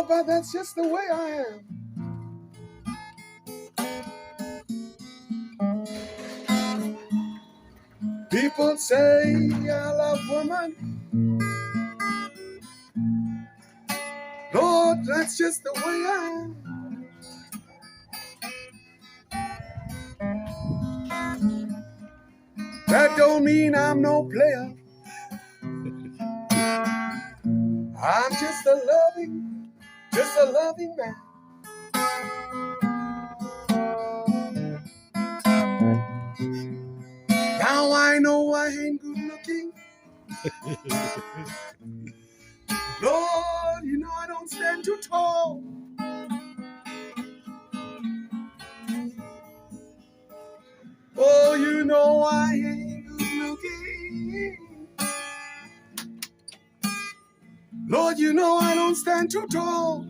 but that's just the way I am. People say I love women. Lord, that's just the way I am. That don't mean I'm no player. I'm just a loving man. Now I know I ain't good looking. Lord, you know I don't stand too tall. Oh, you know I ain't good looking. Lord, you know I don't stand too tall.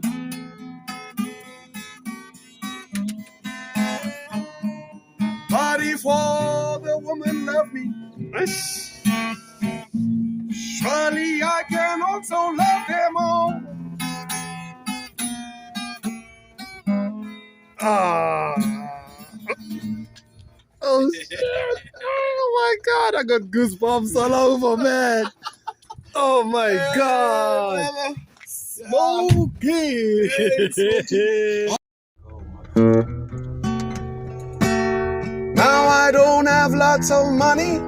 But if all the women love me, surely I can also love them all. Oh shit! Oh my God! I got goosebumps all over, man. Oh my God! Smoky. Now I don't have lots of money,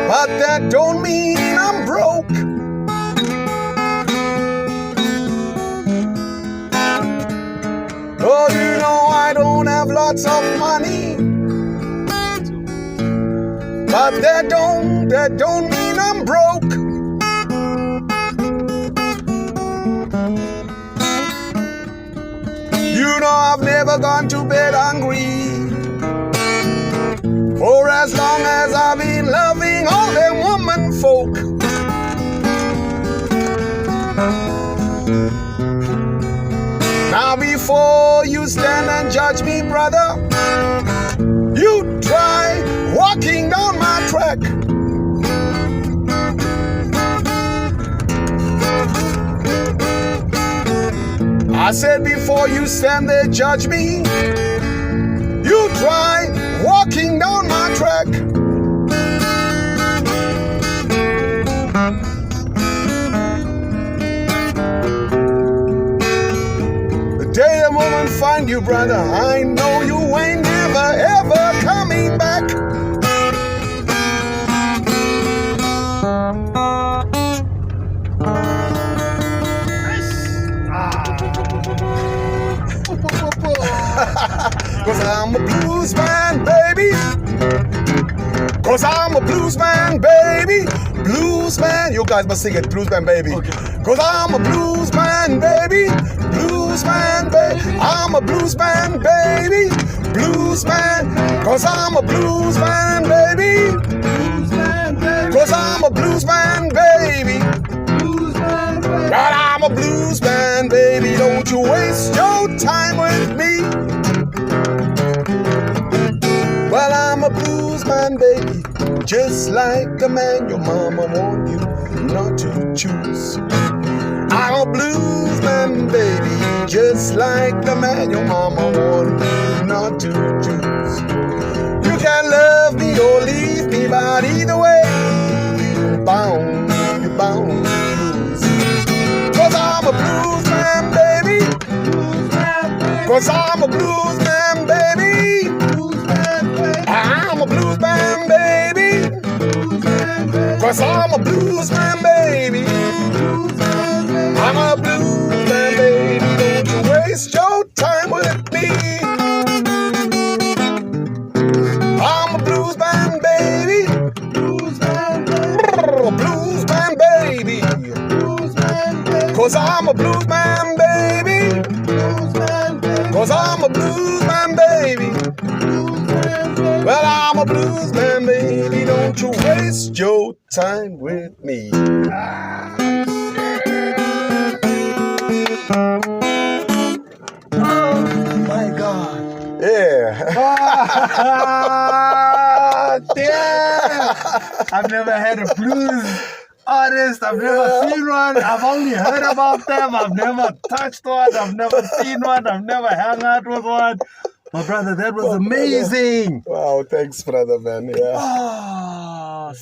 but that don't mean I'm broke. Oh, you know I don't have lots of money, but that don't mean I'm broke. You know I've never gone to bed hungry, for as long as I've been loving all them woman folk. Now before you stand and judge me, brother, you try walking down my track. I said before you stand there judge me, you try walking down my track. The day a woman find you, brother, I know you ain't never ever coming back. Cause I'm a blues man, baby. Cause I'm a blues man, baby. Blues man. You guys must sing it, blues man, baby. Okay. Cause I'm a blues man, baby. Blues man, baby. I'm a blues man, baby. Blues man. Cause I'm a blues man, baby. Blues man, baby. Cause I'm a blues man, baby. Blues man, baby. God, I'm a blues man, baby. Don't you waste your time with me. Well, I'm a blues man, baby, just like the man your mama warned you not to choose. I'm a blues man, baby, just like the man your mama warned you not to choose. You can love me or leave me, but either way, you're bound to lose. Cause I'm a blues man, baby. Cause I'm a blues man, baby. I'm a blues man, baby. Cause I'm a blues man, baby. I'm a blues man, baby. Don't you waste your time with me. I'm a blues man, baby. Blues man, baby. Cause I'm a blues man, baby. Cause I'm a blues man, baby. Well, I'm a blues man, baby. Don't you waste your time with me. Oh my God. Yeah. Damn. I've never had a blues. artist. I've never seen one. I've only heard about them. I've never touched one. I've never seen one. I've never hung out with one. My brother, that was amazing. Wow, thanks, brother, man. Yeah. Oh,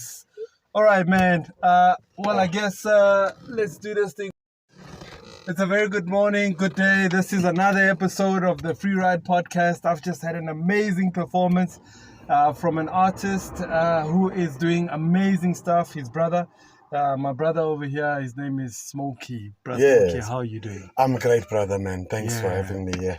all right, man. Well, I guess let's do this thing. It's a very good morning, good day. This is another episode of the FreeRide podcast. I've just had an amazing performance from an artist who is doing amazing stuff. His brother, my brother over here, his name is Smokey. Brother Yes. Smokey, how are you doing? I'm great, brother, man. Thanks for having me here.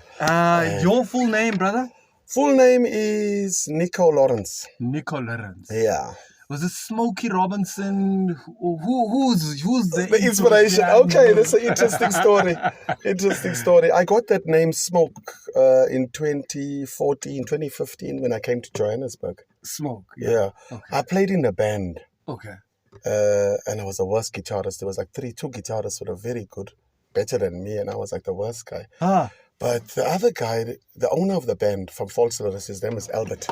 Your full name, brother? Full name is Nico Lawrence. Nico Lawrence. Yeah. Was it Smokey Robinson? Who's the inspiration? Okay, that's an interesting story. Interesting story. I got that name Smoke in 2015 when I came to Johannesburg. Smoke. Yeah. Okay. I played in a band. Okay. And I was the worst guitarist. There was like two guitarists who were very good, better than me, and I was like the worst guy. But the other guy, the owner of the band from Falseville, his name is Albert.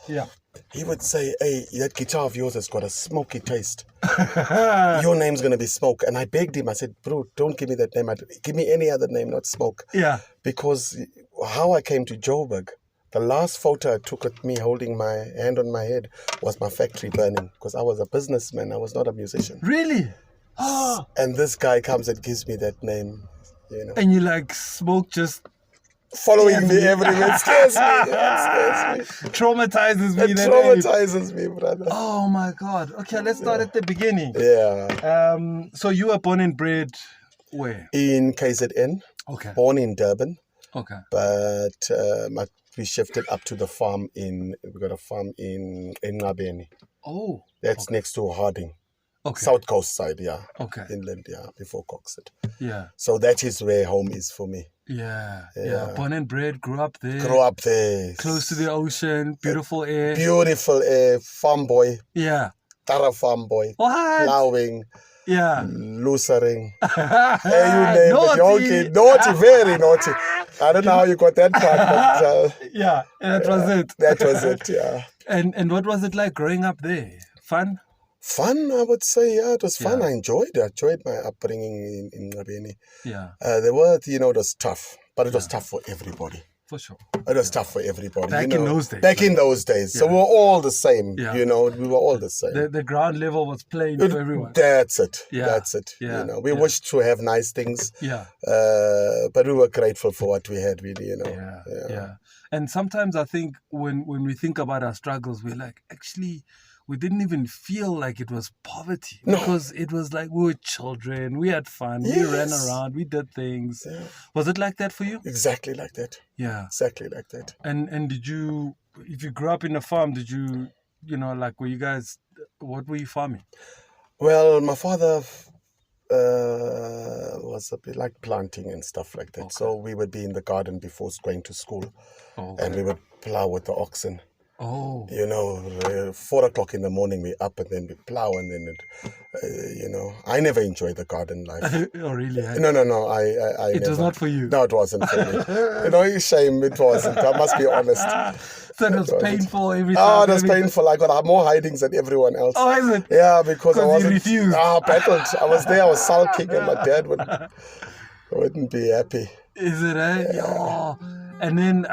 Yeah. He would say, hey, that guitar of yours has got a smoky taste. Your name's going to be Smoke. And I begged him. I said, bro, don't give me that name. Give me any other name, not Smoke. Yeah. Because how I came to Joburg, the last photo I took of me holding my hand on my head was my factory burning. Because I was a businessman. I was not a musician. Really? And this guy comes and gives me that name, you know. And you like Smoke just following me everywhere. It scares me. It scares me. Traumatizes me. It traumatizes me, brother. Oh my God. Okay, let's start at the beginning. Yeah. So you were born and bred where? In KZN. Okay. Born in Durban. Okay. But we shifted up to the farm we got a farm in Ngabeni. Oh. That's next to Harding. Okay. South Coast side, yeah. Okay. Inland, yeah, before Coxet. Yeah. So that is where home is for me. Yeah. Born and bred, grew up there. Grew up there. Close to the ocean, beautiful air. Beautiful air, farm boy. Yeah. Tara farm boy. What? Plowing. Yeah. Loosering. Hey, you name it. Okay. Naughty, very naughty. I don't know how you got that part, but... yeah, that was it. That was it, yeah. And what was it like growing up there? Fun? Fun, I would say, yeah, it was fun. Yeah. I enjoyed my upbringing in Ngabeni. Yeah. There were, it was tough, but it was tough for everybody. For sure. It was tough for everybody. Back in those days. Back in those days. So we were all the same, Yeah. we were all the same. The ground level was plain for everyone. That's it. Yeah. That's it. Yeah. We wished to have nice things. Yeah. But we were grateful for what we had, really, Yeah. And sometimes I think when we think about our struggles, we're like, actually, we didn't even feel like it was poverty. No. Because it was like we were children, we had fun, Yes. we ran around, we did things. Yeah. Was it like that for you? Exactly like that. Yeah. Exactly like that. And did you, if you grew up in a farm, did you, were you guys, what were you farming? Well, my father was a bit like planting and stuff like that. Okay. So we would be in the garden before going to school. Oh, And we would plow with the oxen. Oh. 4 o'clock in the morning we up and then we plow and then I never enjoyed the garden life. Oh, really? No. I It was never. not for you. No, it wasn't for me. It's shame it wasn't. I must be honest. So it was painful every time. Oh, it was painful. I got more hidings than everyone else. Oh, is it? Yeah, because I wasn't. You refused. Battled. I was there. I was sulking, and my dad wouldn't be happy. Is it? Eh? Yeah. Oh. And then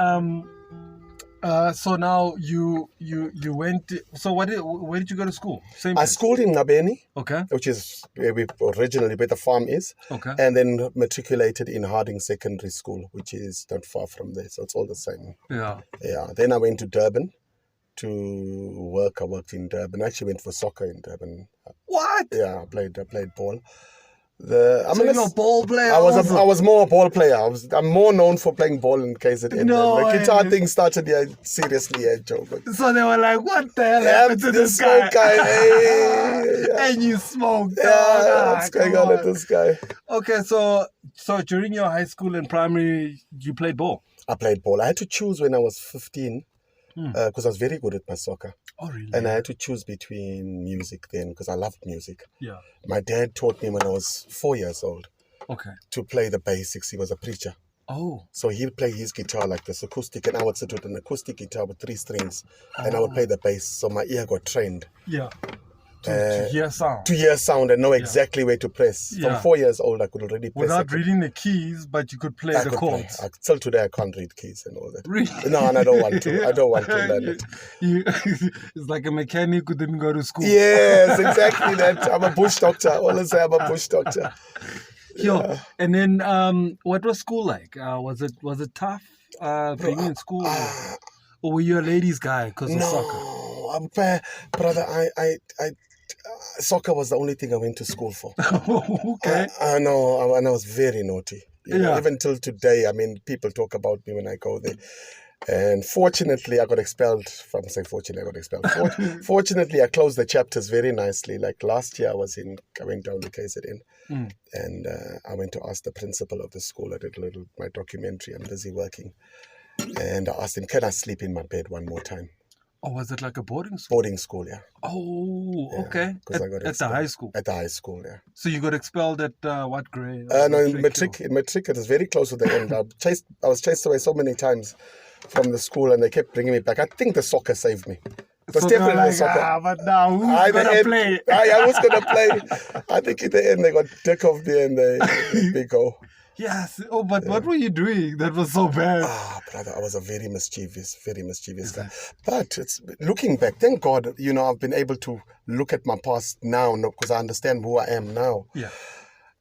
so now you went. So where did you go to school? Same I place? schooled in Ngabeni, Okay. which is where the farm is, Okay. and then matriculated in Harding Secondary School, which is not far from there. So it's all the same. Yeah. Yeah. Then I went to Durban to work. I worked in Durban. I actually went for soccer in Durban. What? Yeah, I played ball. So you're a ball player. I also? was more a ball player. I'm more known for playing ball in KZN. No The guitar way. thing started here seriously, Joe. But So they were like, "What the hell happened to this smoke guy?" Hey. And you smoked. Yeah, what's going on with this guy? Okay, so during your high school and primary, you played ball. I played ball. I had to choose when I was 15 because I was very good at my soccer. Oh, really? And I had to choose between music then because I loved music. Yeah. My dad taught me when I was 4 years old Okay. to play the basics. He was a preacher. Oh. So he'd play his guitar like this acoustic, and I would sit with an acoustic guitar with 3 strings, and I would play the bass. So my ear got trained. Yeah. To hear sound. To hear sound and know exactly where to press. Yeah. From 4 years old, I could already press. Without reading the keys, but you could play the chords. Till today, I can't read keys and all that. Really? No, and I don't want to. I don't want to learn it. It's like a mechanic who didn't go to school. Yes, exactly that. I'm a bush doctor. I always say I'm a bush doctor. Yo, and then what was school like? Was it tough being in school? Or were you a ladies guy because of soccer? No, brother, I soccer was the only thing I went to school for. Okay. I know, and I was very naughty. You know, even till today, I mean, people talk about me when I go there. And fortunately, I got expelled. I'm saying fortunately, I got expelled. Fortunately, I closed the chapters very nicely. Like last year, I went down to KZN, and I went to ask the principal of the school. I did my documentary. I'm busy working. And I asked him, can I sleep in my bed one more time? Oh, was it like a boarding school? Boarding school, yeah. Oh, okay. At the high school? At the high school, yeah. So you got expelled at what grade? No, in matric. In matric, it was very close to the end. I was chased away so many times from the school, and they kept bringing me back. I think the soccer saved me. It was definitely soccer. But now who's going to play? I was going to play. I think in the end, they got dick off me and they let me go. Yes. Oh, but what were you doing that was so bad? Brother, I was a very mischievous guy. But it's looking back, thank God, you know, I've been able to look at my past now because I understand who I am now. Yeah.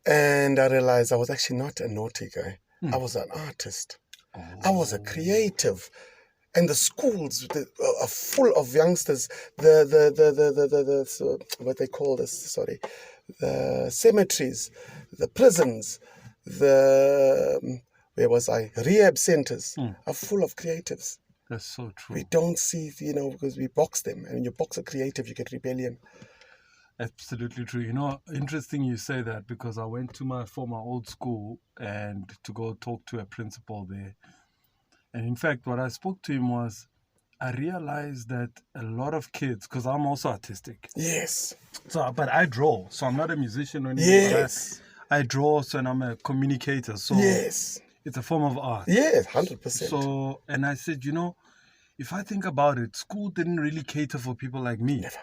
And I realized I was actually not a naughty guy. I was an artist. I was a creative. And the schools are full of youngsters. What they call this, sorry, the cemeteries, the prisons, rehab centers are full of creatives. That's so true. We don't see, you know, because we box them. And when you box a creative, you get rebellion. Absolutely true. You know, interesting you say that because I went to my former old school and to go talk to a principal there. And in fact, what I spoke to him was, I realized that a lot of kids, because I'm also artistic. Yes. So, but I draw. So I'm not a musician or anything. Yes. I draw, so and I'm a communicator. So yes. It's a form of art. Yes, 100%. So, and I said, you know, if I think about it, school didn't really cater for people like me. Never.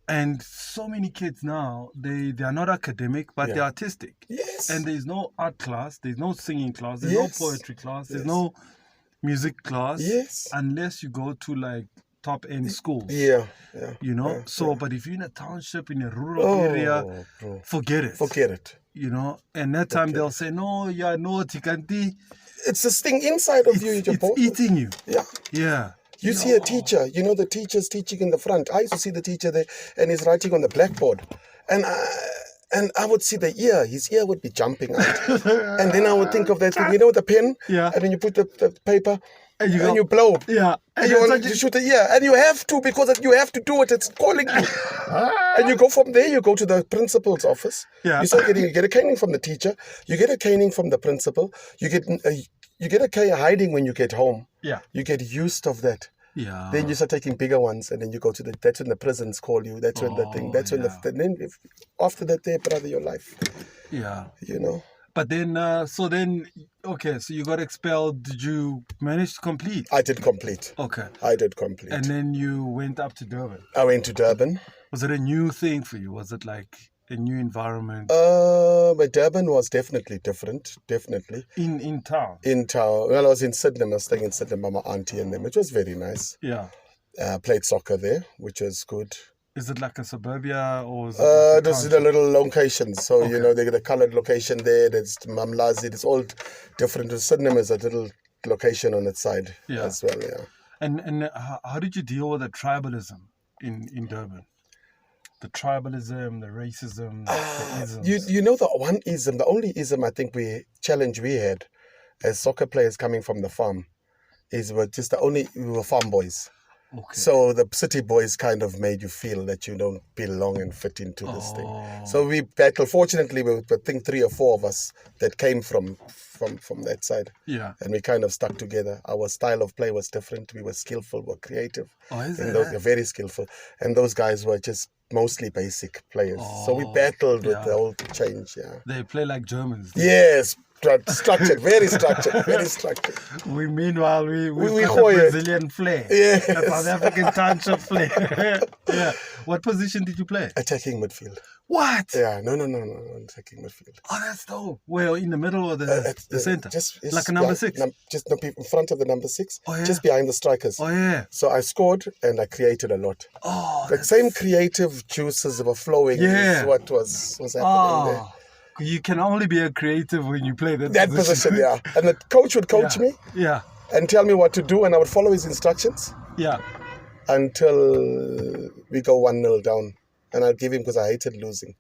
And so many kids now, they are not academic, but they're artistic. Yes. And there's no art class, there's no singing class, there's no poetry class, there's no music class. Yes. Unless you go to like top end schools. Yeah. You know? But if you're in a township, in a rural area, bro. forget it. Forget it. You know? And that time they'll say, no, you're naughty, can't. It's this thing inside of you. It's eating you. Yeah. Yeah. You see a teacher, you know, the teacher's teaching in the front. I used to see the teacher there and he's writing on the blackboard. And I would see his ear would be jumping out. And then I would think of that thing, you know, with the pen? Yeah. And then you put the paper and you blow. Yeah. And you want to shoot the ear. And you have to, because you have to do it. It's calling you. And you go from there, you go to the principal's office. Yeah. You get a caning from the teacher. You get a caning from the principal. You get a hiding when you get home. Yeah. You get used of that. Yeah. Then you start taking bigger ones, and then you go to that's when the prisons call you. That's when the thing. That's when after that, brother, your life. Yeah. You know. But then, so you got expelled. Did you manage to complete? I did complete. Okay. I did complete. And then you went up to Durban. I went to Durban. Was it a new thing for you? Was it like a new environment? But Durban was definitely different. Definitely. In town? In town. Well, I was in Sydney. I was staying in Sydney by my auntie and them, which was very nice. Yeah. Played soccer there, which was good. Is it like a suburbia or is it there's the little locations. So, you know, they get a coloured location there. There's Mamlazi. It's all different. Sydney is a little location on its side as well, yeah. And how did you deal with the tribalism in Durban? The tribalism, the racism, the isms. You know the one ism, the only ism I think we had as soccer players coming from the farm we were farm boys. Okay. So the city boys kind of made you feel that you don't belong and fit into this thing. So we battled. Fortunately, I think 3 or 4 of us that came from that side. Yeah. And we kind of stuck together. Our style of play was different. We were skillful, we were creative. Oh, is it? Those were very skillful. And those guys were just mostly basic players. So we battled with the whole change, yeah. They play like Germans. Yes. structured, very structured, very structured. Meanwhile, we've We got the hoy it. Brazilian flair. Yes. The South African township flair. Yeah. What position did you play? Attacking midfield. What? Yeah, no, attacking midfield. Oh, that's dope. Well, in the middle or the center? Just Like a number 6? Just in front of the number 6. Oh, yeah. Just behind the strikers. Oh, yeah. So I scored and I created a lot. Oh, The same creative juices were flowing. Yeah. Is what was happening there. You can only be a creative when you play That position, yeah. And the coach would coach me Yeah. and tell me what to do, and I would follow his instructions Yeah. until we go 1-0 down. And I'll give him, because I hated losing,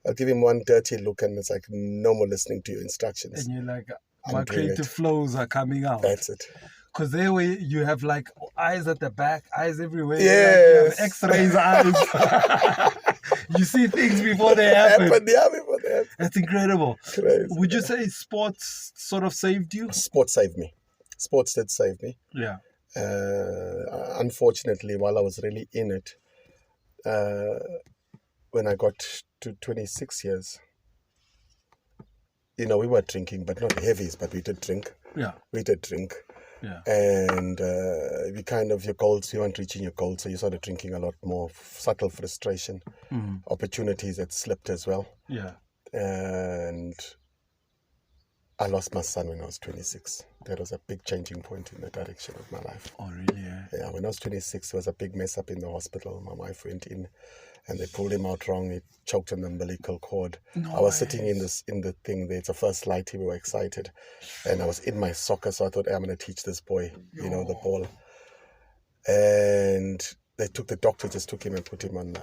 I'll give him one dirty look, and it's like, no more listening to your instructions. And you're like, I'm my doing creative it. flows are coming out. That's it. Because there you have like eyes at the back, eyes everywhere. Yes. You have X-rays eyes. You see things before they happen. Before they happen. That's incredible. Crazy. Would you say sports sort of saved you? Sports saved me. Sports did save me. Yeah. Unfortunately, while I was really in it, when I got to 26 years, we were drinking, but not heavies, but we did drink. Yeah. We did drink. Yeah. And we kind of, your goals, you weren't reaching your goals, so you started drinking a lot more. Subtle frustration, opportunities that slipped as well. Yeah. And I lost my son when I was 26. That was a big changing point in the direction of my life. Oh, really? Yeah. Yeah, when I was 26, there was a big mess up in the hospital. My wife went in and they pulled him out wrong. He choked on the umbilical cord. No I was way. sitting in the thing there. It's the first light. We were excited. And I was in my soccer, so I thought, hey, I'm going to teach this boy, the ball. And they took the doctor, just took him and put him on,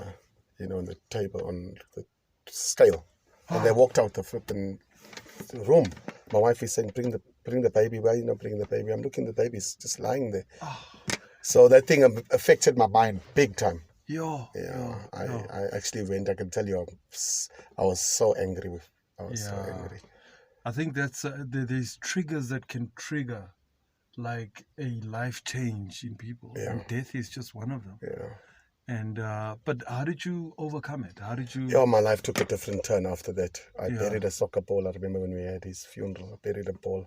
on the table, on the scale. And they walked out the flipping room. My wife is saying, bring the baby. Why are you not bringing the baby? I'm looking, the baby's just lying there. So that thing affected my mind big time. I actually went, I can tell you, I was so angry. So angry. I think that's there's triggers that can trigger like a life change in people. Yeah. And death is just one of them. Yeah. And but how did you overcome it? How did you? Yeah, my life took a different turn after that. I Yeah. buried a soccer ball. I remember when we had his funeral, I buried a ball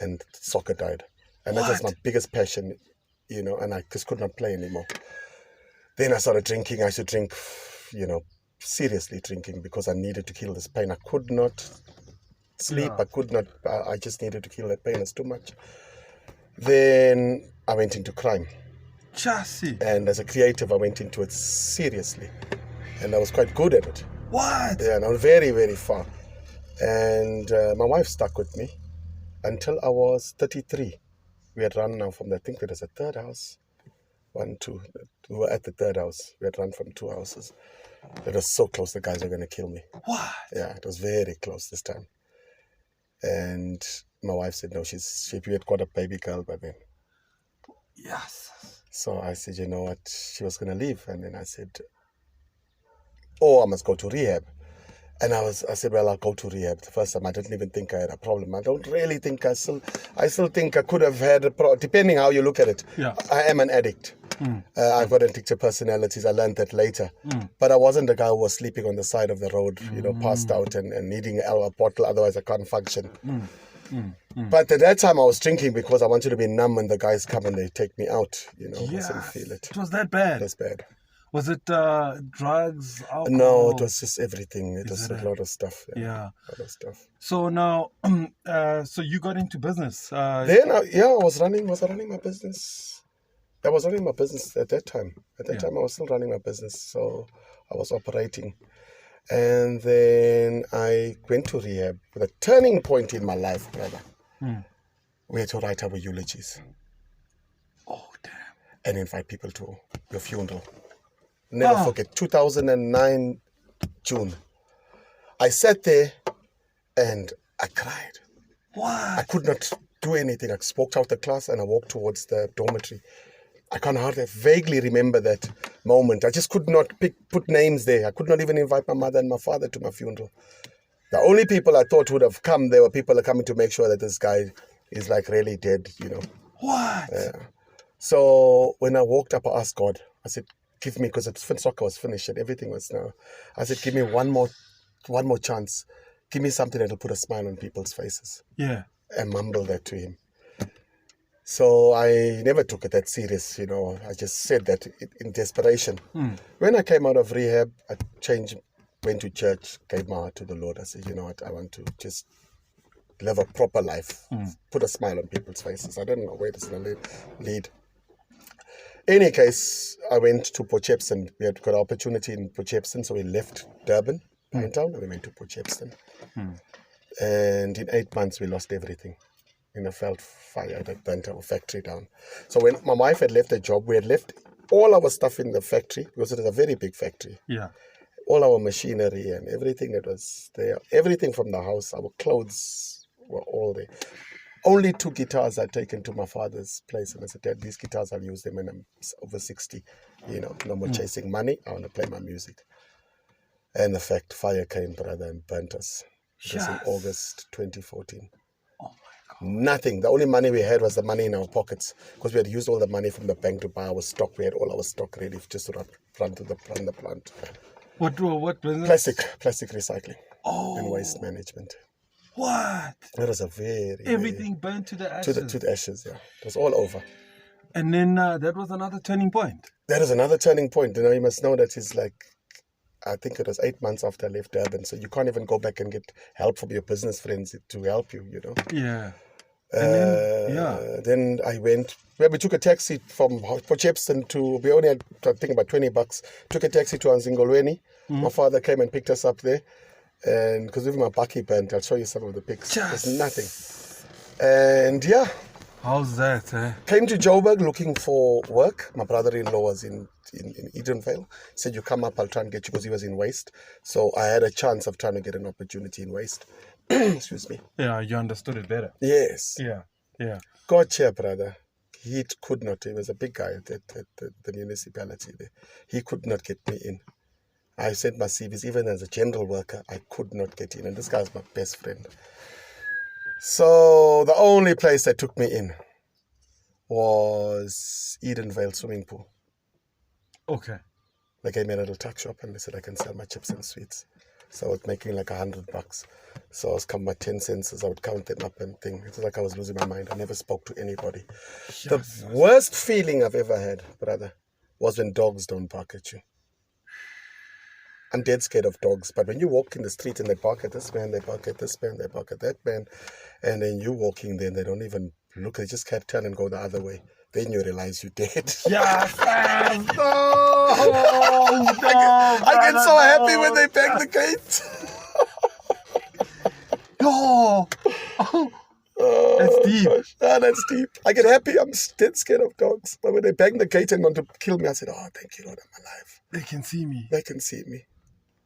and soccer died. And that was my What? biggest passion, and I just could not play anymore. Then I started drinking. I used to drink, seriously drinking, because I needed to kill this pain. I could not sleep. Yeah. I could not, I just needed to kill that pain. It's too much. Then I went into crime. Chassis. And as a creative, I went into it seriously. And I was quite good at it. What? Yeah, and I was very, very far. And my wife stuck with me until I was 33. We had run now from, I think there was a third house. 1, 2. We were at the third house. We had run from 2 houses. It was so close, the guys were going to kill me. What? Yeah, it was very close this time. And my wife said, no, we had got a baby girl by then. Yes. So I said, you know what, she was going to leave. And then I said, I must go to rehab. And I said, well, I'll go to rehab. The first time I didn't even think I had a problem. I don't really think I still think I could have had a problem, depending how you look at it. Yeah. I am an addict. I've got addictive personalities. I learned that later. But I wasn't the guy who was sleeping on the side of the road, passed out and needing a bottle, otherwise I can't function. But at that time I was drinking because I wanted to be numb when the guys come and they take me out. I didn't feel it. It was that bad. That's bad. Was it drugs, alcohol? No, it was just everything. It was it a lot of stuff. Yeah. A lot of stuff. So now, so you got into business. Then, I was running my business. I was running my business at that time. At that time, I was still running my business. So I was operating. And then I went to rehab. The turning point in my life, brother. We had to write our eulogies. Oh, damn. And invite people to your funeral. Never forget, 2009, June. I sat there and I cried. What? I could not do anything. I spoke out the class and I walked towards the dormitory. I vaguely remember that moment. I just could not put names there. I could not even invite my mother and my father to my funeral. The only people I thought would have come, there were people coming to make sure that this guy is like really dead, What? So when I walked up, I asked God, I said, give me, because soccer was finished and everything was now. I said, give me one more chance. give me something that'll put a smile on people's faces. Yeah. And mumble that to him. So I never took it that serious, you know. I just said that in desperation. When I came out of rehab, I changed, went to church, gave my heart to the Lord. I said, you know what, I want to just live a proper life, put a smile on people's faces. I don't know where this is going to lead. In any case, I went to Potchefstroom. We had got an opportunity in Potchefstroom, so we left Durban, Pinetown, and we went to Potchefstroom. And in 8 months, we lost everything in a felt fire that burnt our factory down. So when my wife had left the job, we had left all our stuff in the factory, because it is a very big factory. Yeah. All our machinery and everything that was there, everything from the house, our clothes were all there. Only 2 guitars I'd taken to my father's place, and I said, Dad, these guitars, I'll use them when I'm over 60. You know, no more chasing money. I want to play my music. And the fact, fire came, brother, and burnt us. It was in August 2014. Oh my God. Nothing. The only money we had was the money in our pockets, because we had used all the money from the bank to buy our stock. We had all our stock ready just to run to the plant. What business? Plastic recycling and waste management. What? That was a Everything burnt to the ashes. To the ashes, yeah. It was all over. And then that was another turning point. That is another turning point. You know, you must know that it's like, I think it was 8 months after I left Durban, so you can't even go back and get help from your business friends to help you, you know. Yeah. Then I went, we took a taxi from Potchefstroom to, we only had, I think, about $20. Took a taxi to Anzingolweni. My father came and picked us up there. And because even my bakkie burnt, I'll show you some of the pics. There's nothing. And yeah. How's that, eh? Came to Joburg looking for work. My brother-in-law was in Edenvale. Said, you come up, I'll try and get you, because he was in waste. So I had a chance of trying to get an opportunity in waste. Excuse me. Yeah, you understood it better. Yes. Yeah. Gotcha, brother. He could not. He was a big guy at the municipality there. He could not get me in. I sent my CVs, even as a general worker, I could not get in. And this guy's my best friend. So the only place that took me in was Edenvale swimming pool. Okay. They gave me a little tuck shop and they said I can sell my chips and sweets. So I was making like $100. So I was counting my 10 cents, I would count them up and think. It was like I was losing my mind. I never spoke to anybody. Yes. The worst feeling I've ever had, brother, was when dogs don't bark at you. I'm dead scared of dogs, but when you walk in the street and they bark at this man, they bark at this man, they bark at that man, and then you walking there and they don't even look, they just can't turn and go the other way. Then you realize you're dead. Yes, I get so happy when they bang the gate. That's deep. That's deep. I get happy. I'm dead scared of dogs. But when they bang the gate and want to kill me, I said, oh, thank you, Lord, I'm alive. They can see me. They can see me.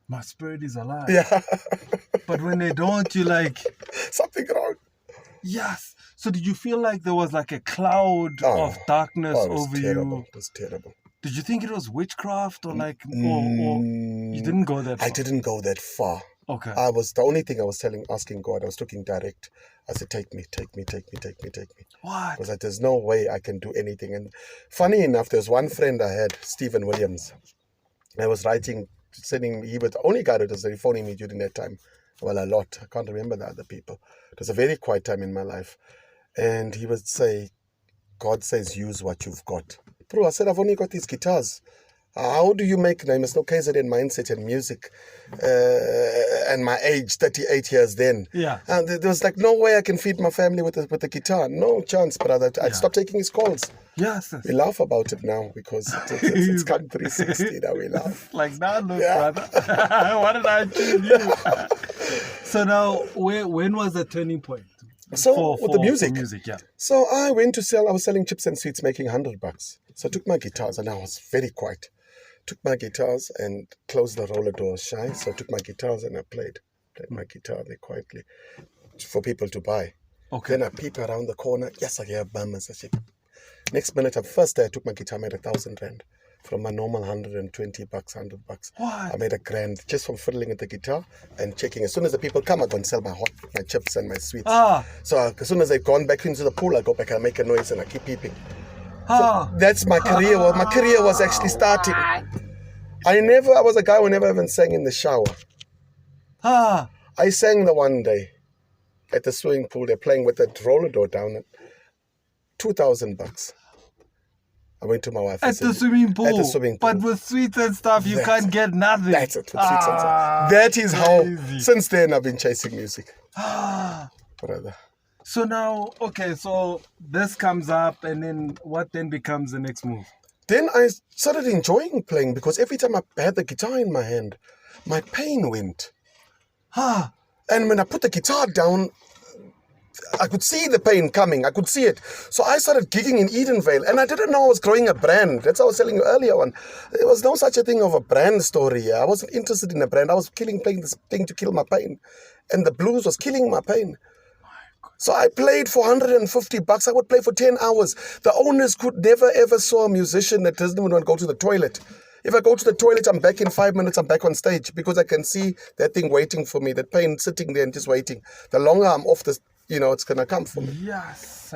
My spirit is alive. Yeah. But when they don't, you like... Something wrong. Yes. So did you feel like there was like a cloud of darkness over terrible. you? It was terrible. Did you think it was witchcraft or like... or you didn't go that far? I didn't go that far. Okay. The only thing I was asking God, I was talking direct. I said, take me. What? Because there's no way I can do anything. And funny enough, there's one friend I had, Stephen Williams. I was he was the only guy that was phoning me during that time. Well, a lot. I can't remember the other people. It was a very quiet time in my life. And he would say, God says, use what you've got. Bro, I said, I've only got these guitars. How do you make, I must know KZN mindset and music and my age, 38 years then. Yeah. And there was like no way I can feed my family with the guitar. No chance, brother. I'd stop taking his calls. Yes. We laugh about it now because it's come 360 now. We laugh. Like, now look, brother. Why did I choose you? So now, when was the turning point? So with the music. For music, yeah. So I went to sell, I was selling chips and sweets, making $100. So I took my guitars and I was very quiet. Took my guitars and closed the roller doors shy. So I took my guitars and I played my guitar there quietly for people to buy. Okay. Then I peep around the corner. Yes, I hear bummers. Next minute, first day I took my guitar, I made 1,000 rand. From my normal $120, $100. What? I made $1,000 just from fiddling at the guitar and checking. As soon as the people come, I go and sell my chips and my sweets. So as soon as they've gone back into the pool, I go back and I make a noise and I keep peeping. So that's my career. Well, my career was actually starting. I was a guy who never even sang in the shower. I sang the one day at the swimming pool. They're playing with that roller door down at $2,000. I went to my wife. At the swimming pool. At the swimming pool. But with sweets and stuff, you can't get nothing. That's it. With sweets and stuff. That is crazy. how. Since then, I've been chasing music, brother. So now, okay, so this comes up, and then what then becomes the next move? Then I started enjoying playing because every time I had the guitar in my hand, my pain went. And when I put the guitar down, I could see the pain coming. I could see it. So I started gigging in Edenvale, and I didn't know I was growing a brand. That's what I was telling you earlier on. There was no such a thing of a brand story. I wasn't interested in a brand. I was playing this thing to kill my pain. And the blues was killing my pain. So I played for $150. I would play for 10 hours. The owners could never ever saw a musician that doesn't even want to go to the toilet. If I go to the toilet, I'm back in 5 minutes, I'm back on stage because I can see that thing waiting for me, that pain sitting there and just waiting. The longer I'm off this, it's going to come for me. Yes.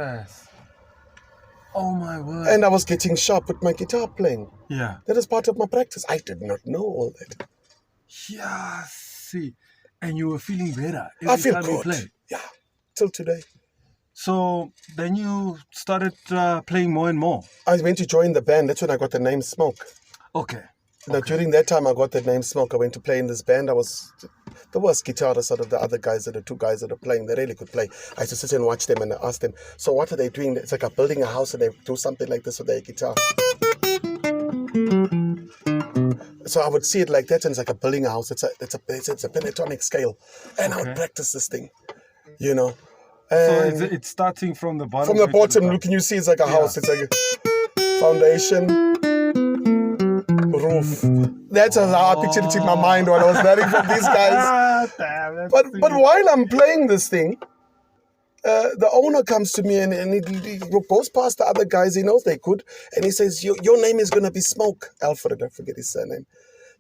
Oh my word. And I was getting sharp with my guitar playing. Yeah. That is part of my practice. I did not know all that. Yes. See, and you were feeling better I every feel time good. you played. Yeah, till today. So then you started playing more and more. I went to join the band. That's when I got the name Smoke. Okay. Now, during that time, I got the name Smoke. I went to play in this band. I was the worst guitarist out of the other guys, the two guys that are playing. They really could play. I used to sit and watch them and I asked them, so what are they doing? It's like building a house and they do something like this with their guitar. So I would see it like that, and it's like building a house. It's a pentatonic scale. And I would practice this thing, And so it's starting from the bottom? From the bottom, can you see it's like a house. It's like a foundation, roof. That's how I pictured it in my mind while I was learning from these guys. Damn, but while I'm playing this thing, the owner comes to me and he goes past the other guys. He knows they could. And he says, your name is going to be Smoke. Alfred, I forget his surname.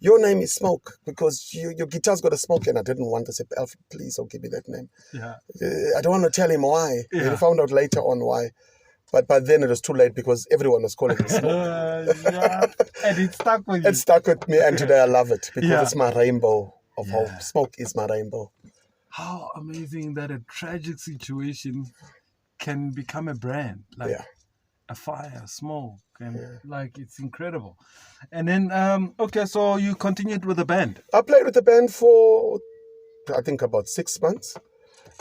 Your name is Smoke because your guitar's got a smoke. And I didn't want to say, Alfred, please don't give me that name. Yeah. I don't want to tell him why. Yeah. He found out later on why. But by then it was too late because everyone was calling me Smoke. Yeah. And it stuck with you. It stuck with me, and today I love it because it's my rainbow of hope. Smoke is my rainbow. How amazing that a tragic situation can become a brand. Like a fire, smoke, and it's incredible. And then, so you continued with the band. I played with the band for, I think, about 6 months.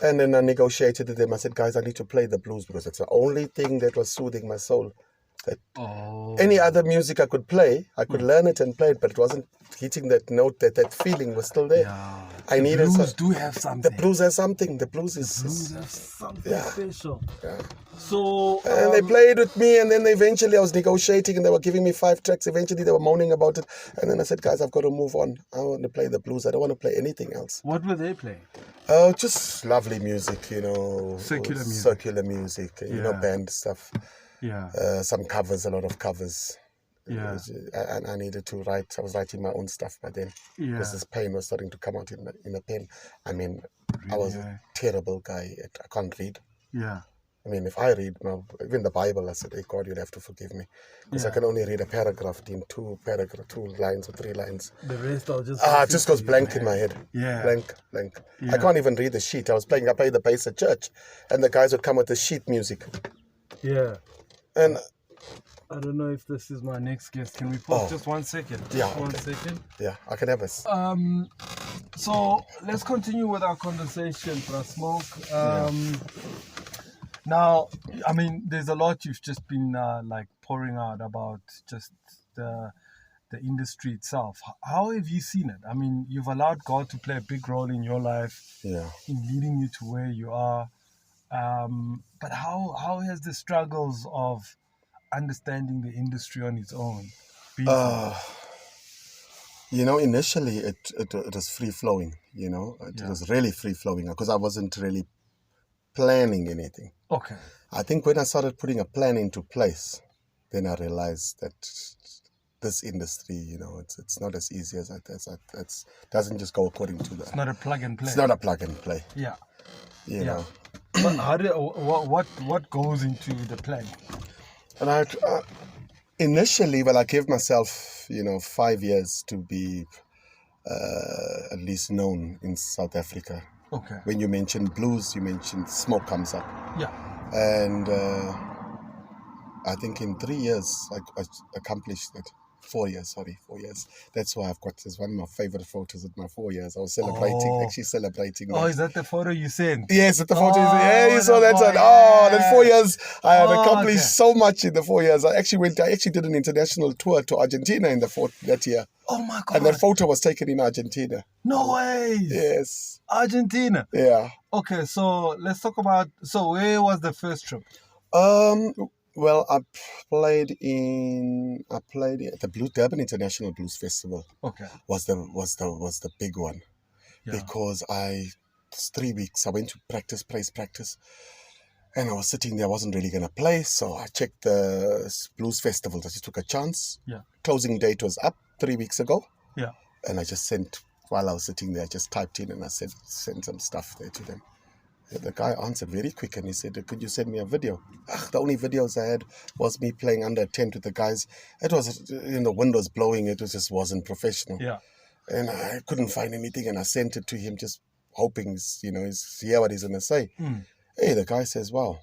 And then I negotiated with them. I said, guys, I need to play the blues because it's the only thing that was soothing my soul. That any other music I could play, I could learn it and play it, but it wasn't hitting that note. That feeling was still there. Yeah. I needed. The blues do have something. The blues has something. The blues have something special. Yeah. So and they played with me, and then eventually I was negotiating, and they were giving me 5 tracks. Eventually they were moaning about it, and then I said, guys, I've got to move on. I want to play the blues. I don't want to play anything else. What were they playing? Just lovely music, Circular music, band stuff. Yeah. Some covers, a lot of covers. Yeah. I needed to write. I was writing my own stuff by then. Yeah. Because this pain was starting to come out in a pen. I mean, really, I was a terrible guy. I can't read. Yeah. I mean, if I read, even the Bible, I said, hey, God, you'd have to forgive me. Because I can only read a paragraph in 2 lines or 3 lines. The rest I'll just... it just goes blank in my head. Yeah. Blank. Yeah. I can't even read the sheet. I played the bass at church, and the guys would come with the sheet music. Yeah. And I don't know if this is my next guest. Can we pause just 1 second? Yeah. 1 second. Yeah, I can have this. So let's continue with our conversation, Bra Smoke. Now, I mean, there's a lot you've just been pouring out about just the industry itself. How have you seen it? I mean, you've allowed God to play a big role in your life, in leading you to where you are. But how has the struggles of understanding the industry on its own been? Initially it was free flowing. It was really free flowing because I wasn't really planning anything. Okay. I think when I started putting a plan into place, then I realized that this industry, it's not as easy as that. It doesn't just go according to that. It's not a plug and play. It's not a plug and play. Yeah. You know. But what goes into the plan? And initially, I gave myself, 5 years to be at least known in South Africa. Okay. When you mention blues, you mention Smoke comes up. Yeah. And I think in 3 years, I accomplished it. 4 years, sorry, 4 years. That's why I've got this one of my favorite photos at my 4 years. I was actually celebrating that. Oh, is that the photo you sent? Yes, the photo is, yeah, you saw the that one. boy, Oh, that yeah. 4 years, I had Oh, accomplished okay. so much in the 4 years. I actually did an international tour to Argentina in that year. Oh my God. And that photo was taken in Argentina. No way. Yes. Argentina. Yeah. Okay, so let's talk about, so where was the first trip? Well, I played at the Durban International Blues Festival. Okay. Was the big one. Yeah. Because 3 weeks I went to practice, and I was sitting there, I wasn't really gonna play, so I checked the blues festivals. I just took a chance. Yeah. Closing date was up 3 weeks ago. Yeah. And I just sent, while I was sitting there, I just typed in and I sent some stuff there to them. The guy answered very quick and he said, could you send me a video? The only videos I had was me playing under a tent with the guys. It was, the wind was blowing, just wasn't professional. Yeah. And I couldn't find anything and I sent it to him just hoping, he's hear what he's going to say. Hey, the guy says, wow,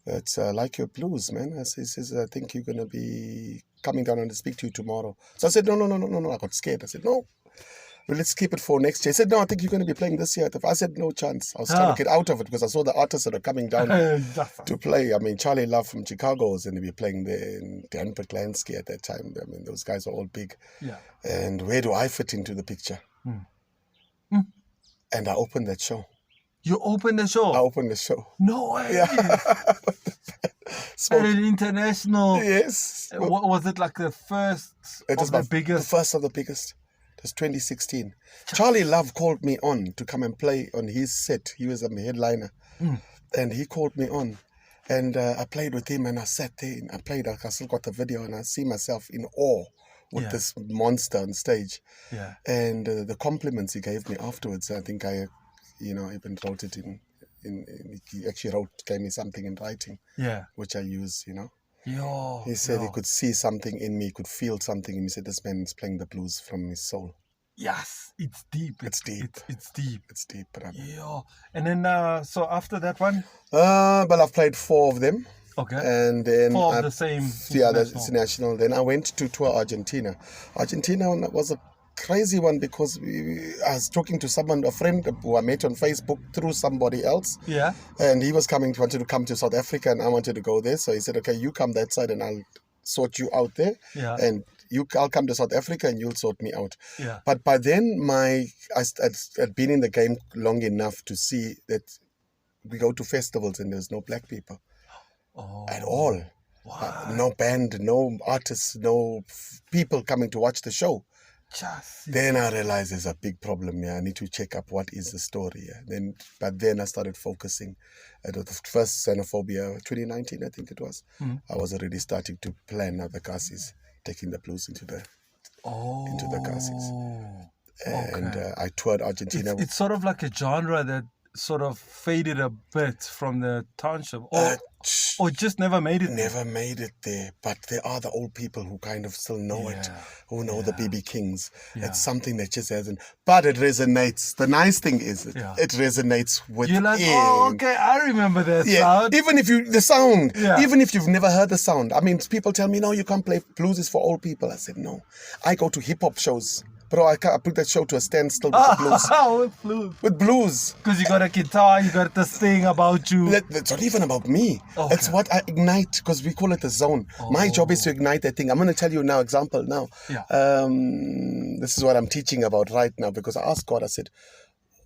that's like your blues, man. He says, I think you're going to be coming down and speak to you tomorrow. So I said, no. I got scared. I said, no. Well, let's keep it for next year. He said, no, I think you're going to be playing this year. I said, no chance. I was trying to get out of it because I saw the artists that are coming down to play. I mean, Charlie Love from Chicago was going to be playing there, and Dan Perklansky at that time. I mean, those guys are all big. Yeah. And where do I fit into the picture? And I opened that show. You opened the show? I opened the show. No way. Yeah. At an international. Yes. What was it, like the first of the biggest? The first of the biggest. It was 2016. Charlie Love called me on to come and play on his set. He was a headliner. And he called me on. And I played with him and I sat there and I played. I still got the video and I see myself in awe with this monster on stage. Yeah. And the compliments he gave me afterwards, I think I, even wrote it he actually gave me something in writing. Yeah. Which I use, He said he could see something in me, could feel something in me. He said, this man is playing the blues from his soul. Yes, it's deep. It's deep. It's deep. It's deep, brother. Yeah. And then, so after that one? Well, I've played 4 of them. Okay. And then 4 of the same. Yeah, that's international. Then I went to tour Argentina. Argentina was a crazy one because I was talking to a friend who I met on Facebook through somebody else. Yeah. And he wanted to come to South Africa and I wanted to go there. So he said, okay, you come that side and I'll sort you out there. Yeah. And I'll come to South Africa and you'll sort me out. Yeah. But by then, I'd been in the game long enough to see that we go to festivals and there's no black people at all. Wow. No band, no artists, no people coming to watch the show. Then I realized there's a big problem here. I need to check up what is the story. But then I started focusing. The first Xenophobia, 2019, I think it was. I was already starting to plan other classes, taking the blues into the classes. And I toured Argentina. It's sort of like a genre that sort of faded a bit from the township, or just never made it. Never made it there, but there are the old people who kind of still know it, who know the BB Kings. It's something that just hasn't, but it resonates. The nice thing is it resonates with. You're like, oh, okay, I remember that sound. Even if even if you've never heard the sound. I mean, people tell me, no, you can't play blues, is for old people. I said, no, I go to hip hop shows. Bro, I put that show to a standstill with the blues. With blues. With blues. Because you got a guitar, you got this thing about you. It's not even about me. Okay. It's what I ignite, because we call it the zone. My job is to ignite that thing. I'm going to tell you now, example now. Yeah. This is what I'm teaching about right now, because I asked God, I said,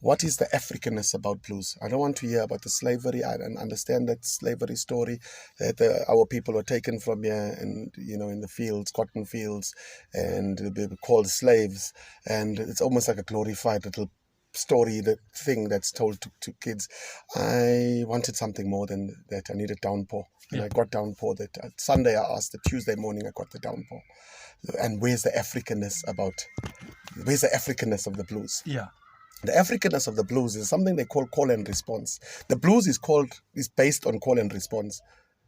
what is the Africanness about blues? I don't want to hear about the slavery. I don't understand that slavery story, that our people were taken from here and, in the fields, cotton fields, and they were called slaves. And it's almost like a glorified little story, the thing that's told to kids. I wanted something more than that. I needed downpour. And I got downpour that Sunday I asked, the Tuesday morning I got the downpour. And where's the Africanness of the blues? Yeah. The Africanness of the blues is something they call call and response. The blues is based on call and response.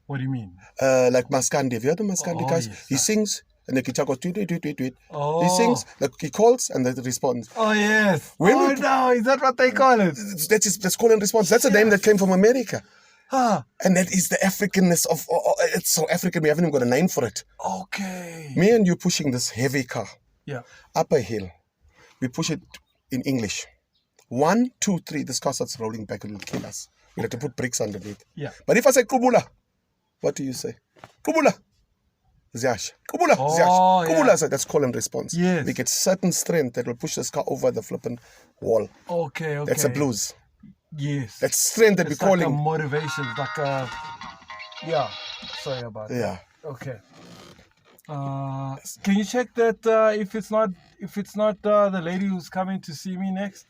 What do you mean? Like Maskandi. Have you heard of Maskandi, guys? Yes. He sings, and the guitar goes tweet, tweet, tweet, tweet, tweet. Oh. He sings, he calls, and then it responds. Oh, yes. When oh, we- no. Is that what they call it? That's call and response. That's a name that came from America. Ah, And that is the Africanness of, it's so African, we haven't even got a name for it. okay. Me and you pushing this heavy car Yeah. up a hill. We push it in English. 1, 2, 3, this car starts rolling back, it will kill us. We have to put bricks underneath. Yeah. But if I say Kubula, what do you say? Kubula. Ziash. Kubula. Oh, Ziash. yeah. Kubula. So that's call and response. Yes. We get certain strength that will push this car over the flipping wall. Okay, okay. That's a blues. Yes. That's strength that it's we're like calling. a motivation. Like a... Yeah. Sorry about that. Yeah. Okay. Can you check that if it's not the lady who's coming to see me next?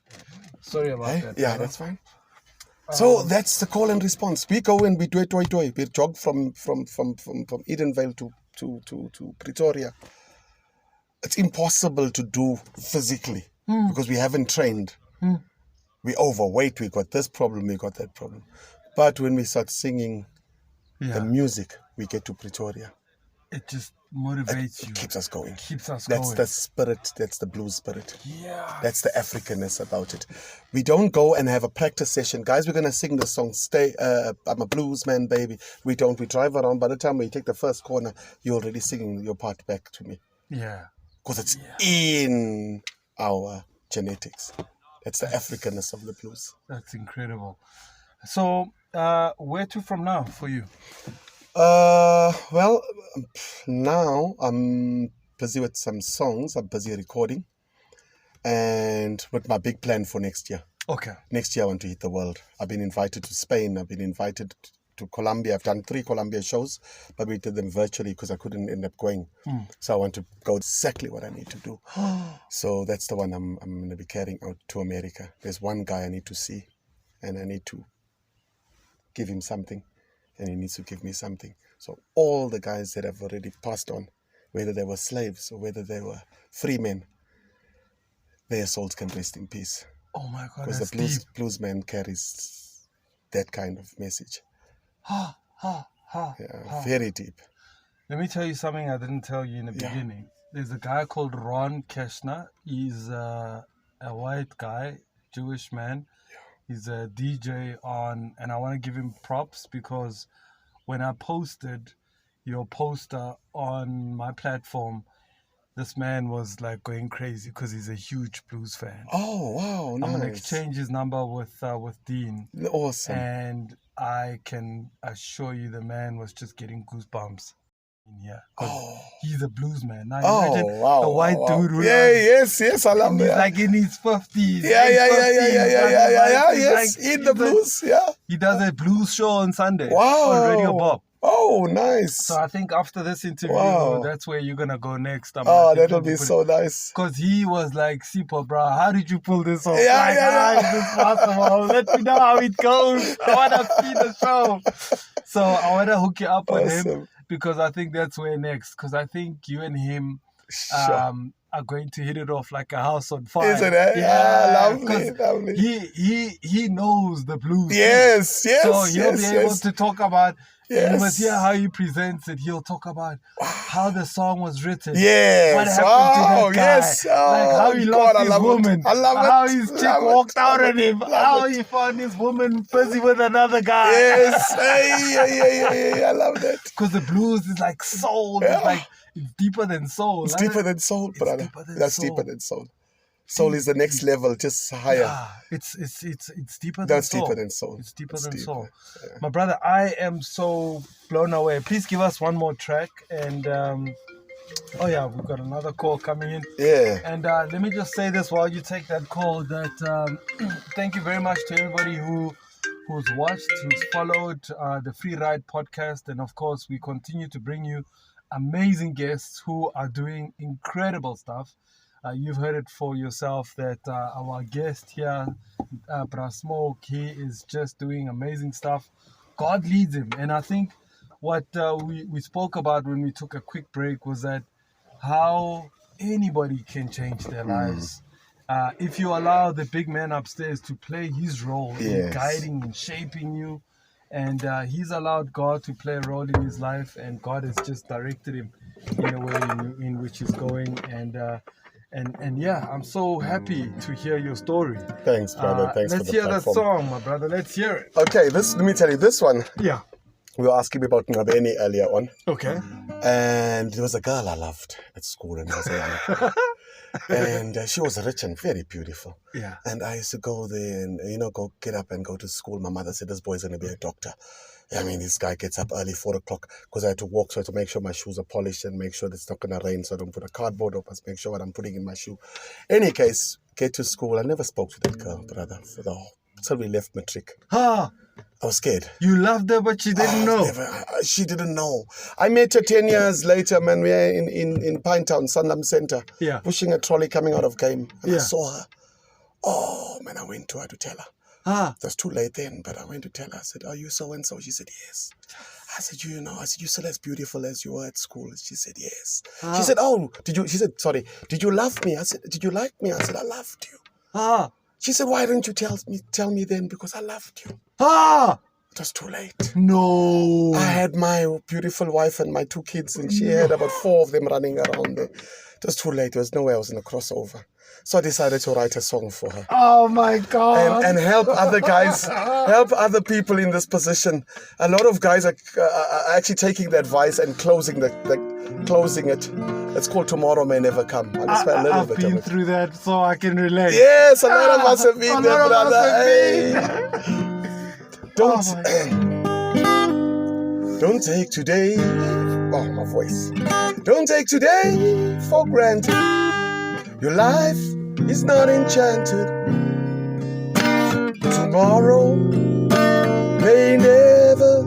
Sorry about Hey? that. Yeah, brother. that's fine. So that's the call and response. We go and we do it, we jog from Edenvale to Pretoria. It's impossible to do physically because we haven't trained. We overweight, we got this problem, we got that problem. But when we start singing the music, we get to Pretoria. It just motivates you. It keeps us going. Keeps us That's going. the spirit, that's the blues spirit. Yeah. That's the Africanness about it. We don't go and have a practice session. Guys, we're going to sing the song, I'm a blues man, baby. We don't. We drive around. By the time we take the first corner, you're already singing your part back to me. Yeah. Because it's in our genetics. That's the Africanness of the blues. That's incredible. So, where to from now for you? Well, now I'm busy with some songs. I'm busy recording. And with my big plan for next year. Okay. Next year, I want to hit the world. I've been invited to Spain. I've been invited to Colombia. I've done 3 Colombia shows, but we did them virtually because I couldn't end up going. So I want to go exactly what I need to do. So that's the one I'm going to be carrying out to America. There's one guy I need to see, and I need to give him something, and he needs to give me something. So all the guys that have already passed on, whether they were slaves or whether they were free men, their souls can rest in peace. Oh my God, Because that's the deep. blues man carries that kind of message. Very deep. Let me tell you something I didn't tell you in the beginning. There's a guy called Ron Keshner. He's a white guy, Jewish man. He's a DJ and I want to give him props because when I posted your poster on my platform, this man was like going crazy because he's a huge blues fan. Oh, wow, nice. I'm gonna exchange his number with Dean, Awesome. and I can assure you the man was just getting goosebumps in here. 'Cause he's a blues man. Now imagine a white dude who yes, I love and he's that. like in his 50s. Yeah, yes, Like, in the blues, yeah. He does a blues show on Sunday Wow. on Radio Bob. Oh, nice. So I think after this interview, Wow. that's where you're gonna go next. That'll be so nice. Because he was like, Sipo, bro, how did you pull this off? Yeah, Like, how is this possible? Let me know how it goes. I want to see the show. So I want to hook you up with him Awesome. because I think that's where next. Because I think you and him Sure. are going to hit it off like a house on fire. Isn't it? Lovely, 'cause lovely. He knows the blues. Yes, So he'll be able to talk about, Yes. you must hear how he presents it. He'll talk about how the song was written. Yes. What happened to that guy. Yes. Like how he God, lost I his love it. woman. I love it. How his chick Love it. walked out on him. Love How it. he found his woman busy with another guy. Yes. Hey, I love that. Because the blues is like soul. Yeah. It's like, it's deeper than soul. It's right? deeper than soul, brother. deeper than That's soul. deeper than soul. Soul is the next level, just higher. Yeah, it's deeper than That's soul. deeper than soul. It's deeper It's than deeper. soul. Yeah. My brother, I am so blown away. Please give us one more track. And, oh yeah, we've got another call coming in. Yeah. And let me just say this while you take that call, that thank you very much to everybody who's watched, who's followed the FreeRide podcast. And of course, we continue to bring you amazing guests who are doing incredible stuff. You've heard it for yourself that our guest here, Bra Smoke, he is just doing amazing stuff. God leads him. And I think what we spoke about when we took a quick break was that how anybody can change their lives. If you allow the big man upstairs to play his role in Yes. guiding and shaping you, and he's allowed God to play a role in his life, and God has just directed him in a way in which he's going, and yeah, I'm so happy to hear your story. Thanks, brother. Thanks for Let's the hear that platform. song, my brother. Let's hear it. Okay, let me tell you this one. Yeah. We were asking me about Ngabeni earlier on. Okay. And there was a girl I loved at school and I was young. And she was rich and very beautiful. Yeah. And I used to go there and, go get up and go to school. My mother said, this boy's going to be a doctor. I mean, this guy gets up early, 4 o'clock, because I had to walk, so I had to make sure my shoes are polished and make sure it's not going to rain, so I don't put a cardboard up, and make sure what I'm putting in my shoe. Any case, get to school. I never spoke to that girl, brother, until we left matric. Ah, I was scared. you loved her, but she didn't know. She didn't know. I met her 10 years later, man. We were in Pinetown, Sanlam Center, Yeah. pushing a trolley coming out of game. And Yeah. I saw her. Oh, man, I went to her to tell her. Ah, It was too late then, but I went to tell her. I said, are you so-and-so? She said, yes. I said, you're still as beautiful as you were at school. She said, yes. She said, did you love me? I said, did you like me? I said, I loved you. ah, She said, why didn't you tell me then? Because I loved you. ah. It was too late. No. I had my beautiful wife and my 2 kids, and she had about 4 of them running around there. It was too late. There was no way I was in a crossover. So I decided to write a song for her. Oh my God. And help other guys, help other people in this position. A lot of guys are actually taking the advice and closing it. It's called Tomorrow May Never Come. I just a little I've bit been of it. through that, so I can relate. Yes, a lot of us have been A there, lot of us brother. have Hey. Don't don't take today. Oh, my voice. Don't take today for granted. Your life is not enchanted. Tomorrow may never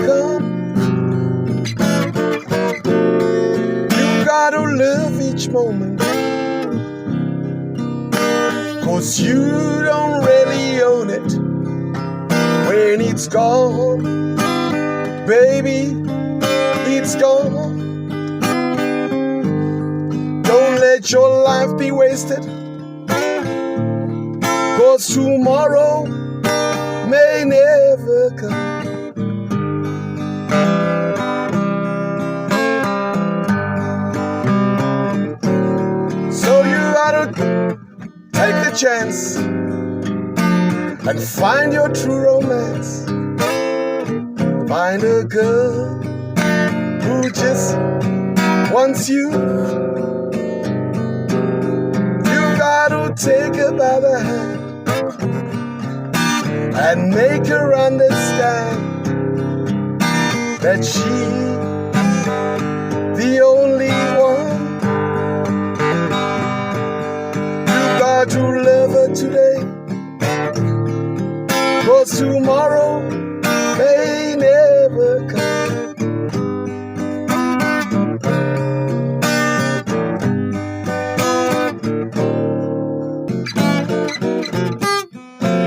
come. You gotta live each moment, 'cause you don't really own it. When it's gone, baby, it's gone. Don't let your life be wasted, 'cause tomorrow may never come. So you gotta take the chance and find your true romance. Find a girl who just wants you. You gotta take her by the hand and make her understand that she's the only one. You got to love her today, 'cause tomorrow may never come.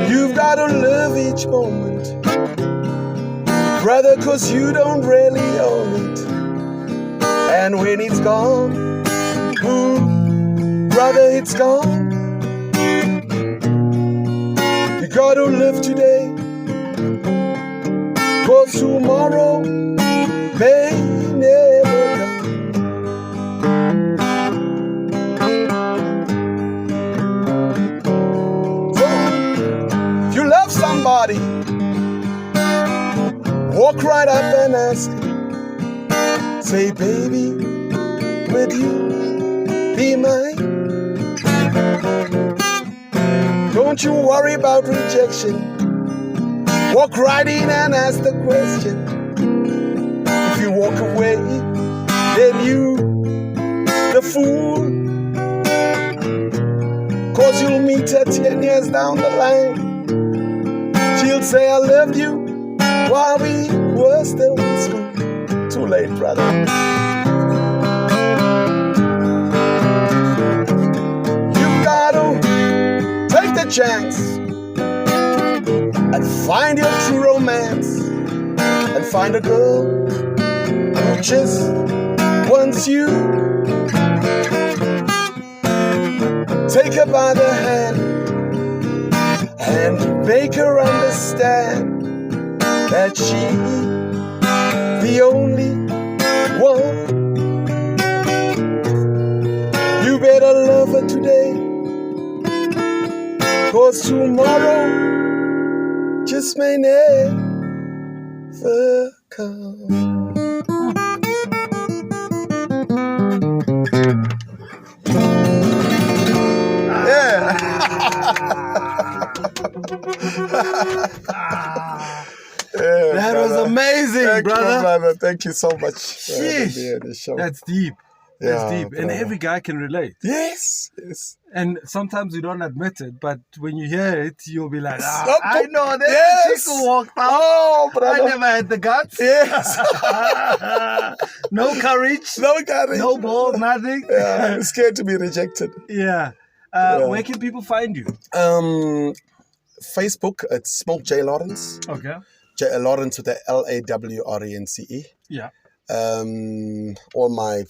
You've got to live each moment, brother, 'cause you don't really own it. And when it's gone, brother, it's gone. You got to live today, 'cause tomorrow may never come. So, if you love somebody, walk right up and ask, say, baby, would you be mine? Don't you worry about rejection. Walk right in and ask the question. If you walk away, then you the fool. 'Cause you'll meet her 10 years down the line. She'll say, I loved you while we were still in school. Too late, brother. You gotta take the chance and find your true romance, and find a girl who just wants you. Take her by the hand and make her understand that she's the only one. 'cause tomorrow just may never come. Yeah. Yeah, That was brother. amazing, Thank you, brother. brother. Thank you so much for having Sheesh. me on the show. That's deep. That's Yeah, deep. And brother. every guy can relate. Yes, yes. And sometimes you don't admit it, but when you hear it, you'll be like, Stop. I know that Yes. chick who walked out. Oh, brother. I never had the guts. Yes. No courage. No courage. No ball, nothing. Yeah, I'm scared to be rejected. Yeah. Yeah. Where can people find you? Facebook, it's Smoke J Lawrence. Okay. J Lawrence with the LAWRENCE. Yeah. All my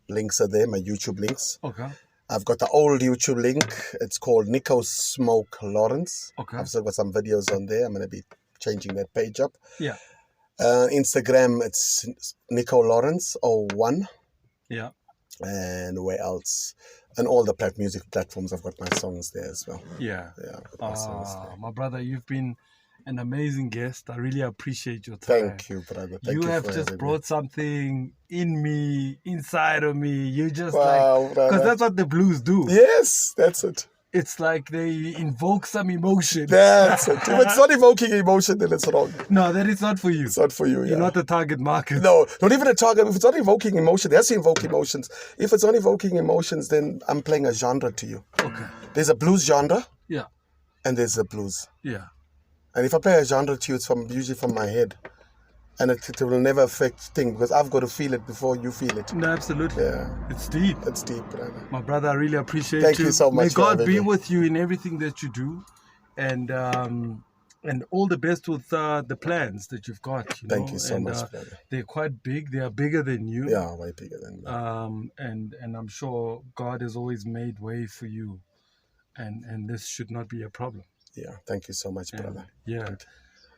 links are there, my YouTube links. Okay. I've got the old YouTube link. It's called Nico Smoke Lawrence. Okay. I've still got some videos on there. I'm going to be changing that page up. Yeah. Instagram, it's Nico Lawrence 01. Yeah. And where else? And all the music platforms, I've got my songs there as well. Yeah. Yeah, I've got my songs there. My brother, you've been an amazing guest. I really appreciate your time. Thank you, brother. Thank you You have for just having brought something in me, inside of me. You just Wow, like, brother. because that's what the blues do. me. Yes, that's it. It's like they invoke some emotion. That's it. If it's not evoking emotion, then it's wrong. No, that is not for you. It's not for you. You're Yeah. not the target market. No, not even a target. If it's not evoking emotion, it has to evoke emotions. If it's not evoking emotions, then I'm playing a genre to you. Okay. There's a blues genre Yeah. and there's a blues. Yeah. And if I play a genre to you, it's usually from my head. And it will never affect things because I've got to feel it before you feel it. No, absolutely. Yeah, It's deep. it's deep, brother. My brother, I really appreciate Thank you so much May for God having be me. with you in everything that you do, and all the best with the plans that you've got. Thank know? you so and, much, brother. They're quite big. They are bigger than you. Yeah, way bigger than me. And I'm sure God has always made way for you, and this should not be a problem. Yeah, thank you so much, brother. Yeah.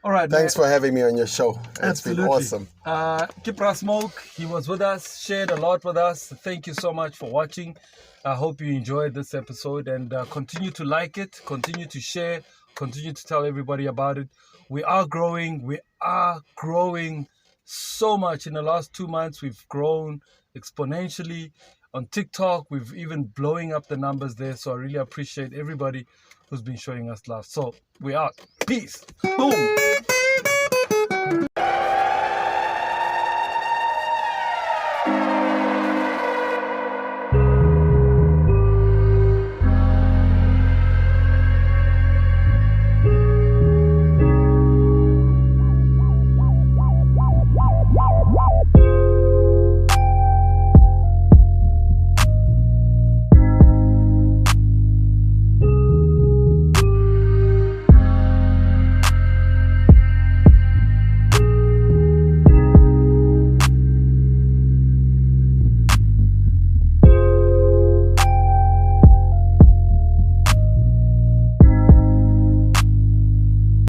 All right. Thanks man. for having me on your show. It's Absolutely. been awesome. Kipra Smoke, he was with us, shared a lot with us. Thank you so much for watching. I hope you enjoyed this episode and continue to like it, continue to share, continue to tell everybody about it. We are growing. We are growing so much. In the last 2 months, we've grown exponentially. On TikTok, we've even blowing up the numbers there. So I really appreciate everybody who's been showing us love. So we out. Peace. Boom.